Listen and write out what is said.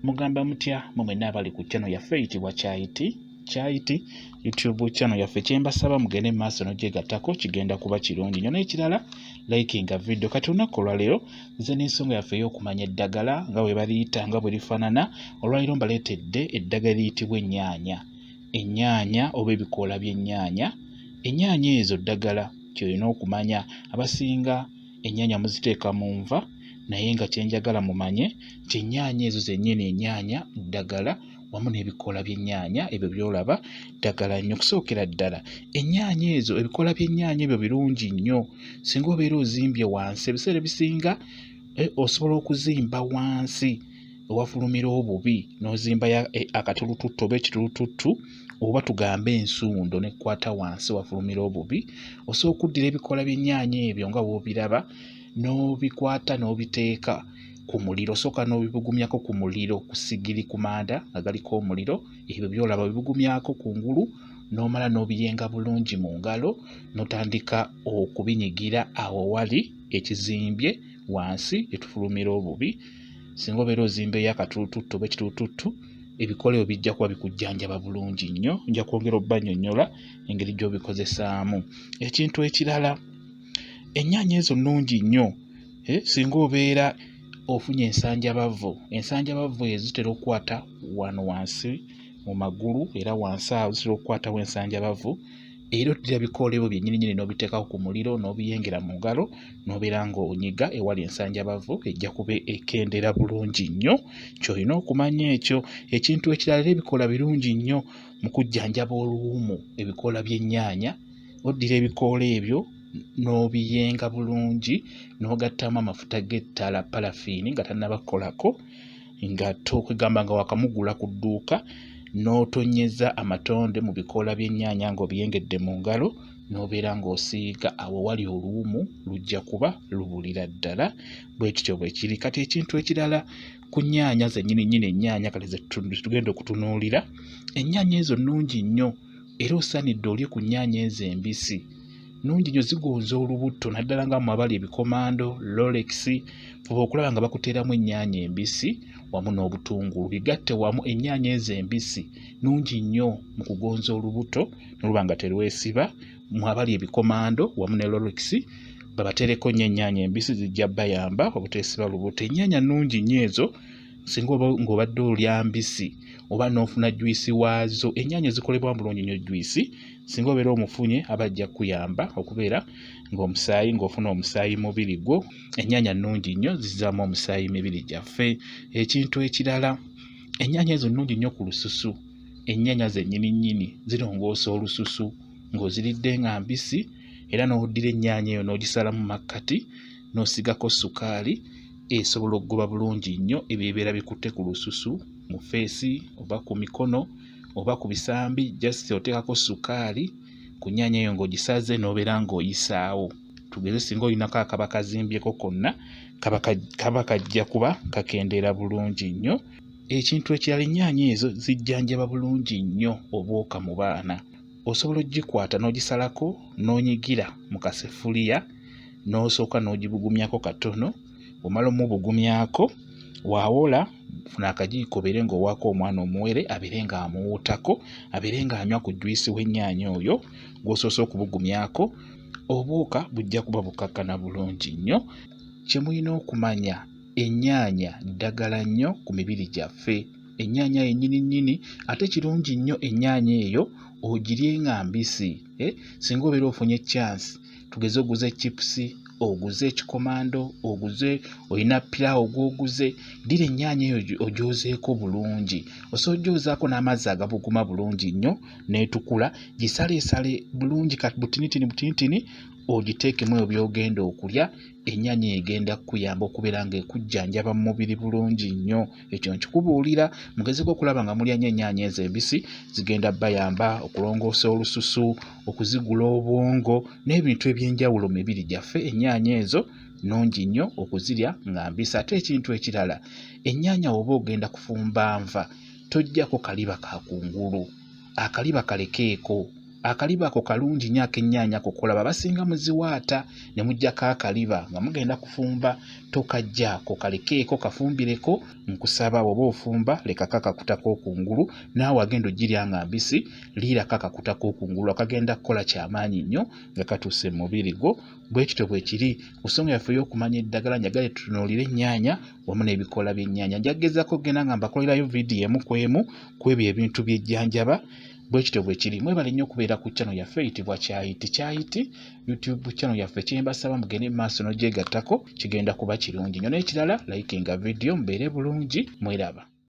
Mugamba mutya mumwenna abali ku channel yaffe eyitibwa Kyayiti YouTube channel yaffe. Kyembasaba mugende maaso n'ogyegattako kigenda kuba kirungi nnyo. N'ekirala likinga video. Kati olunaku olwaleero nze n'ensonga yaffe ey'okumanya eddagala nga bwe baliyita nga bwe lifaanana. Olwaleero mbaleetedde eddagala eriyitibwa ennyaanya oba ebikoola by'ennyaanya. Ennyaanya ezo ddagala ky'olina okumanya. Abasinga ennyaanya muziteeka mu nva, naye nga kyenjagala mumanye nti ennyaanya ezo zennyini ennyaanya ddagala wamu n'ebikoola by'ennyaanya ebyo by'olaba ddagala nnyo. Okusookera ddala ennyaanya ezo, ebikoola by'ennyaanya ebyo birungi nnyo singa obeera ozimbye wansi. Ebiseera ebisinga osobola okuzimba wansi ewafulumira obubi n'ozimbayo akatulututtu oba ekitulututtu oba tugambe ensundo n'ekkwata wansi wafulumira obubi. Osobola okuddira ebikoola by'ennyaanya ebyo nga bw'obiraba n'obikwata n'obiteeka ku muliro. Osooka n'obibugumyako ku muliro, ku sigiri ku manda agaliko omuliro. Ebyo by'olaba obibugumyako kungulu n'omala n'obiyenga bulungi mu ngalo n'otandika okubinyigira awo wali ekizimbye wansi etufulumira obubi. Singa obeera ozimbeyo akatulututtu oba ekitulututtu, ebikoola ebyo bijja kuba bikujjanjaba bulungi nnyo. Nja kwongera obbannyonnyola engeri gy'obikozesaamu. Ekintu ekirala, ennyaanya ezo nnungi nnyo singa obeera ofunye ensanjabavu. Ensanjabavu ezo zitera okukwata wano wansi mu magulu era wansi awo zitera okukwatawo ensanjabavu. Era oddira ebikoola ebyo byennyini n'obiteekako ku muliro n'obiyengera mu ngalo n'obeera ng'onyiga ewali ensanjabavu, ejja kuba ekendera bulungi nnyo. Ky'olina okumanya ekyo. Ekintu ekirala, era ebikoola birungi nnyo mu kujjanjaba oluwumu. Ebikoola by'ennyaanya oddira ebikoola ebyo n'obiyenga bulungi n'ogattamu amafuta g'ettaala parafiini nga tannaba kukolako, nga tokwegamba nga wakamugula ku dduuka, n'otonnyeza amatonde mu bikoola by'ennyaanya ng'obiyengedde mu ngalo n'obeera ng'osiiga awo wali oluwumu, lujja kuba lubulira ddala. Bwe kityo bwe kiri. Kati ekintu ekirala ku nnyaanya zennyini ennyaanya kati ze tugenda okutunuulira, ennyaanya ezo nnungi nnyo era osaanidde olye ku nnyaanya ezo embisi. Nnungi nnyo, zigonza olubuto naddala nga mmwe abali ebikomando, Rolex, fuba okulaba nga bakuteeramu ennyaanya embisi wamu n'obutungulu. Bigatte wamu, ennyaanya ezo embisi nnungi nnyo mu kugonza olubuto n'oluba nga terwesiba. Mmwe abali ebikomando wamu ne Rolex babateereko nnyo ennyaanya embisi, zijja bayamba obuteesiba lubuto. Ennyaanya nnungi nnyo ezo singa ng'obadde olya mbisi oba n'ofuna juyisi waazo. Ennyaanya zikolebwa bulungi nnyo juyisi. Singa obeera omufunye aba ajja kuyamba okubeera ng'ofuna omusaayi mubiri gwo. Ennyaanya nnungi nnyo, zizzaamu omusaayi mibiri gyaffe. Ekintu ekirala, ennyaanya ezo nnungi nnyo ku lususu. Ennyaanya zennyini zirongoosa olususu ng'oziridde nga mbisi, era n'oddira ennyaanya eyo n'ogisalamu makkati n'osigako sukaali, esobola okugoba bulungi nnyo ebibeera bikutte ku lususu, mu feesi oba ku mikono oba ku bisambi. Just oteekako sukaali ku nnyaanya eyo ng'ogisaze n'obeera ng'oyisaawo. Tugeze singa olinako akaba kazimbyeko konna, kaba kajja kuba kakendeera bulungi nnyo. Ekintu ekirala, ennyaanya ezo zijjanjaba bulungi nnyo obwoka mu baana. Osobola ogikwata n'ogisalako n'onyigira mu kaseffuliya n'osooka n'ogibugumyako katono. Omala omubugumyako, waawola funa akajiiko obeere ng'owaako omwana omuwere abeere ng'amuwuutako, abeere ng'anywa ku juyisi w'ennyaanya oyo gw'osoose okubugumyako. Obwoka bujja kuba bukakkana bulungi nnyo. Kye mulina okumanya, ennyaanya ddagala nnyo ku mibiri gyaffe. Ennyaanya yennyini ate kirungi nnyo ennyaanya eyo ogirye nga mbisi. Singa obeera ofunye chance, tugeze oguze chipusi, oguze ekikomando, olina piraawo gw'oguze, ddira ennyaanya eyo ogyozeeko bulungi. Osobola ogyozaako n'amazzi agabuguma bulungi nnyo n'etukula. Gisaleesale bulungi butinitini ogiteekemu ebyo by'ogenda okulya. Ennyaanya egenda kukuyamba okubeera ng'ekujjanjaba mu mubiri bulungi nnyo. Ekyo nkikubuulira, mugezeeko okulaba nga mulya nnyo ennyaanya ezo embisi. Zigenda bayamba okulongoosa olususu, okuzigula obwongo n'ebintu eby'enjawulo mu mibiri gyaffe. Ennyaanya ezo nnungi nnyo okuzirya nga mbisi. Ate ekintu ekirala, ennyaanya oba ogenda kufumba nva, tojjako kaliba ka kungulu. Akaliba kalekeeko. akaliba ako kalungi nnyo ak'ennyaanya kukolaba basinga muziwaata ne muggyako akaliba nga mugenda kufumba tokajjaako kalekeeko kafumbireko nkusaba oba ofumba lekako akakutako okungulu naawe agenda ogirya nga mbisi liirako akakutako okungulu akagenda kukola kyamaanyi nnyo nga katuuse mu mubiri gwo bwe kityo bwe kiri ku nsonga yaffe y'okumanya eddagala njagala tutunuulire ennyaanya wamu n'ebikoola by'ennyaanya njagezaako okugenda nga mbakolerayo vidiyo emu ku emu ku ebyo ebintu by'ejjanjaba bwe kityo bwe kiri mwebale nnyo okubeera ku channel yaffe eyitibwa Kyayiti YouTube channel yaffe kyembasaba mugende mu maaso n'ogyegattako kigenda kuba kirungi nnyo n'ekirala likinga vidiyo mubeere bulungi mweraba.